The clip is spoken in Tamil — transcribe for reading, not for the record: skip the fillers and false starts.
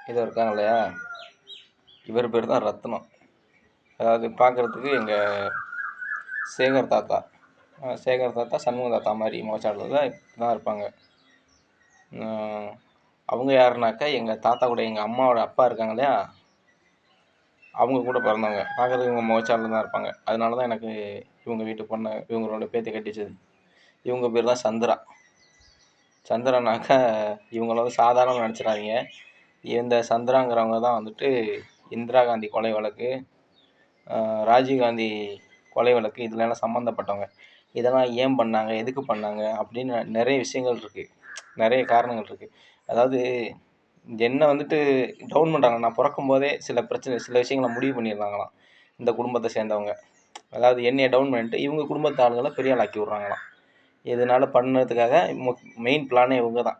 இது இருக்காங்க இல்லையா, இவர் பேர் தான் ரத்னம். அதாவது பார்க்குறதுக்கு எங்கள் சேகர் தாத்தா சேகர் தாத்தா சண்முக தாத்தா மாதிரி முகச்சாட்டில் தான் இருப்பாங்க. அவங்க யாருனாக்கா எங்கள் தாத்தா கூட எங்கள் அம்மாவோட அப்பா இருக்காங்க இல்லையா, அவங்க கூட பிறந்தவங்க. பார்க்குறதுக்கு இவங்க முகச்சாட்டில் தான் இருப்பாங்க. அதனால தான் எனக்கு இவங்க வீட்டு பொண்ணை இவங்களோட பேத்தி கட்டிச்சது. இவங்க பேர் தான் சந்திரா. சந்திரானாக்கா இவங்கள வந்து சாதாரணமாக நினச்சிடாதீங்க. இந்த சந்திராங்கிறவங்க தான் வந்துட்டு இந்திரா காந்தி கொலை வழக்கு, ராஜீவ்காந்தி கொலை வழக்கு இதுலலாம் சம்மந்தப்பட்டவங்க. இதெல்லாம் ஏன் பண்ணாங்க, எதுக்கு பண்ணாங்க அப்படின்னு நிறைய விஷயங்கள் இருக்குது, நிறைய காரணங்கள் இருக்குது. அதாவது என்ன வந்துட்டு டவுன் பண்ணுறாங்க. நான் பிறக்கும் போதே சில விஷயங்களை முடிவு பண்ணிடுறாங்களாம் இந்த குடும்பத்தை சேர்ந்தவங்க. அதாவது என்னையை டவுன் பண்ணிட்டு இவங்க குடும்பத்து ஆளுங்களை பெரிய ஆளாக்கி விட்றாங்களாம். இதனால் பண்ணதுக்காக மெயின் பிளானே இவங்க தான்.